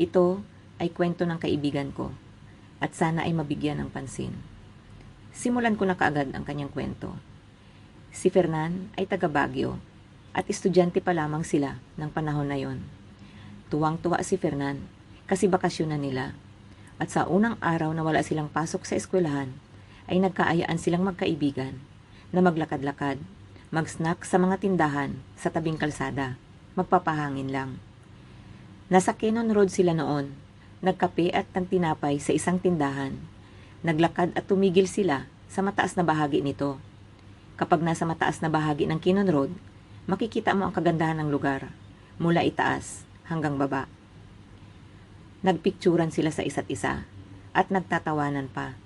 Ito ay kwento ng kaibigan ko at sana ay mabigyan ng pansin. Simulan ko na kaagad ang kanyang kwento. Si Fernan ay taga Baguio at estudyante pa lamang sila ng panahon na yon. Tuwang-tuwa si Fernan kasi bakasyon na nila at sa unang araw na wala silang pasok sa eskwelahan ay nagkaayaan silang magkaibigan na maglakad-lakad, mag-snack sa mga tindahan sa tabing kalsada, magpapahangin lang. Nasa Cannon Road sila noon, nagkape at nagtinapay sa isang tindahan. Naglakad at tumigil sila sa mataas na bahagi nito. Kapag nasa mataas na bahagi ng Cannon Road, makikita mo ang kagandahan ng lugar, mula itaas hanggang baba. Nagpicturan sila sa isa't isa at nagtatawanan pa.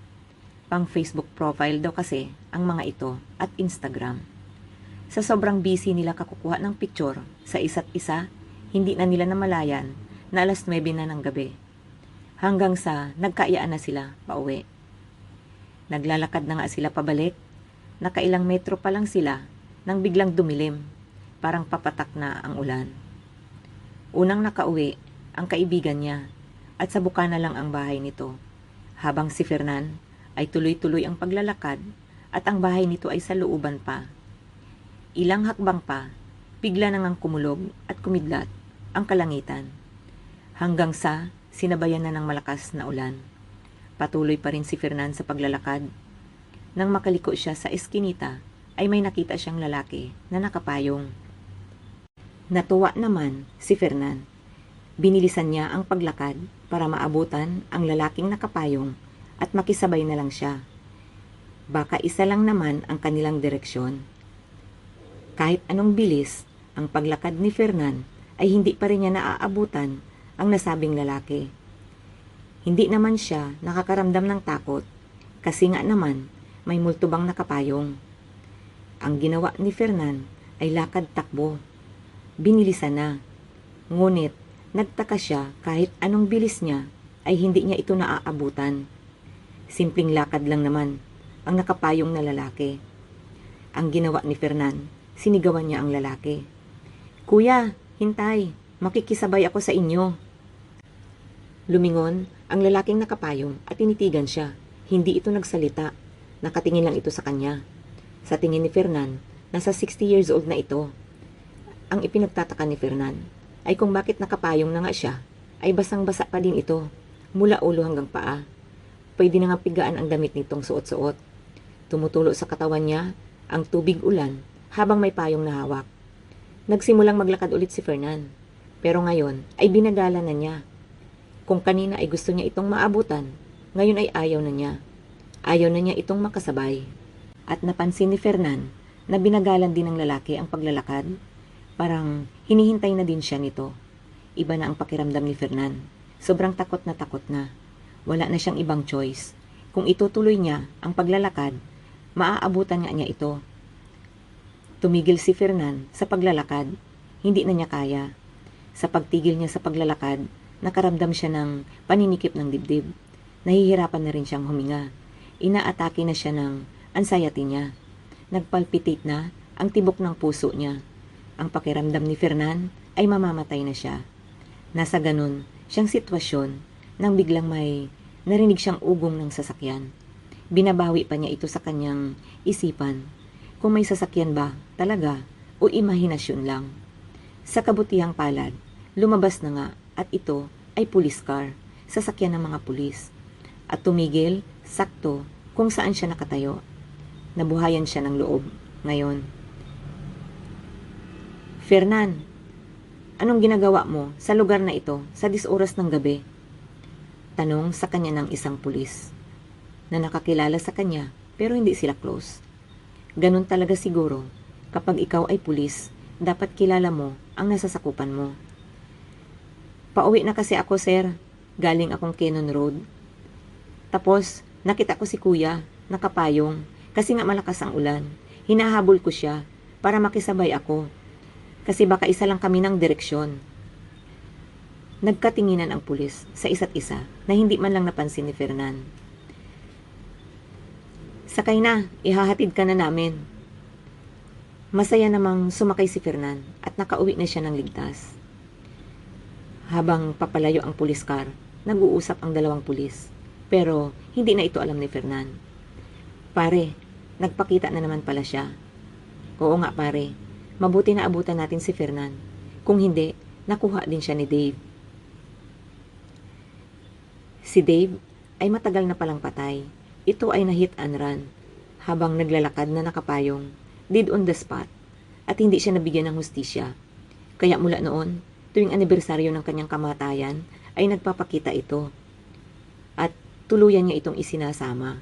Pang Facebook profile daw kasi ang mga ito at Instagram. Sa sobrang busy nila kakukuha ng picture sa isa't isa, hindi na nila namalayan na 9:00 na ng gabi. Hanggang sa nagkaayaan na sila pauwi. Naglalakad na nga sila pabalik, nakailang metro pa lang sila nang biglang dumilim, parang papatak na ang ulan. Unang nakauwi ang kaibigan niya at sa bukana lang ang bahay nito, habang si Fernan ay tuloy-tuloy ang paglalakad at ang bahay nito ay sa looban pa. Ilang hakbang pa, bigla nang kumulog at kumidlat ang kalangitan. Hanggang sa sinabayan na ng malakas na ulan. Patuloy pa rin si Fernan sa paglalakad. Nang makaliko siya sa eskinita, ay may nakita siyang lalaki na nakapayong. Natuwa naman si Fernan. Binilisan niya ang paglakad para maabutan ang lalaking nakapayong at makisabay na lang siya. Baka isa lang naman ang kanilang direksyon. Kahit anong bilis, ang paglakad ni Fernan ay hindi pa rin niya naaabutan ang nasabing lalaki. Hindi naman siya nakakaramdam ng takot kasi nga naman may multo bang nakapayong. Ang ginawa ni Fernan ay lakad-takbo. Binilisan na. Ngunit nagtaka siya kahit anong bilis niya ay hindi niya ito naaabutan. Simpleng lakad lang naman ang nakapayong na lalaki. Ang ginawa ni Fernan, sinigawan niya ang lalaki. "Kuya, hintay, makikisabay ako sa inyo." Lumingon ang lalaking nakapayong at tinitigan siya. Hindi ito nagsalita. Nakatingin lang ito sa kanya. Sa tingin ni Fernan, nasa 60 years old na ito. Ang ipinagtataka ni Fernan ay kung bakit nakapayong na nga siya, ay basang-basa pa din ito, mula ulo hanggang paa. Pwede na nga pigaan ang damit nitong suot-suot. Tumutulo sa katawan niya ang tubig ulan habang may payong na hawak. Nagsimulang maglakad ulit si Fernan, pero ngayon ay binagala na niya. Kung kanina ay gusto niya itong maabutan, ngayon ay ayaw na niya. Ayaw na niya itong makasabay. At napansin ni Fernan na binagalan din ng lalaki ang paglalakad. Parang hinihintay na din siya nito. Iba na ang pakiramdam ni Fernan. Sobrang takot na. Wala na siyang ibang choice. Kung itutuloy niya ang paglalakad, maaabutan nga niya ito. Tumigil si Fernan sa paglalakad. Hindi na niya kaya. Sa pagtigil niya sa paglalakad, nakaramdam siya ng paninikip ng dibdib. Nahihirapan na rin siyang huminga. Inaatake na siya ng anxiety niya. Nagpalpitate na ang tibok ng puso niya. Ang pakiramdam ni Fernan ay mamamatay na siya. Nasa ganun siyang sitwasyon nang biglang may narinig siyang ugong ng sasakyan. Binabawi pa niya ito sa kanyang isipan. Kung may sasakyan ba talaga o imahinasyon lang. Sa kabutihang palad, lumabas na nga at ito ay police car, sasakyan ng mga pulis. At tumigil, sakto, kung saan siya nakatayo. Nabuhayan siya ng loob. Ngayon, "Fernan, anong ginagawa mo sa lugar na ito sa 10 oras ng gabi?" Tanong sa kanya ng isang pulis na nakakilala sa kanya pero hindi sila close. Ganun talaga siguro kapag ikaw ay pulis, dapat kilala mo ang nasasakupan mo. "Pauwi na kasi ako, sir. Galing akong Cannon Road. Tapos, nakita ko si kuya, nakapayong, kasi nga malakas ang ulan. Hinahabol ko siya para makisabay ako. Kasi baka isa lang kami ng direksyon." Nagkatinginan ang pulis sa isa't isa na hindi man lang napansin ni Fernan. "Sakay na, ihahatid ka na namin." Masaya namang sumakay si Fernan at nakauwi na siya ng ligtas. Habang papalayo ang pulis car, nag-uusap ang dalawang pulis. Pero hindi na ito alam ni Fernan. Pare, nagpakita na naman pala siya. Oo nga pare, mabuti na abutan natin si Fernan. Kung hindi, nakuha din siya ni Dave. Si Dave ay matagal na palang patay. Ito ay na-hit and run. Habang naglalakad na nakapayong, dead on the spot. At hindi siya nabigyan ng hustisya. Kaya mula noon, tuwing anibersaryo ng kanyang kamatayan, ay nagpapakita ito. At tuluyan niya itong isinasama.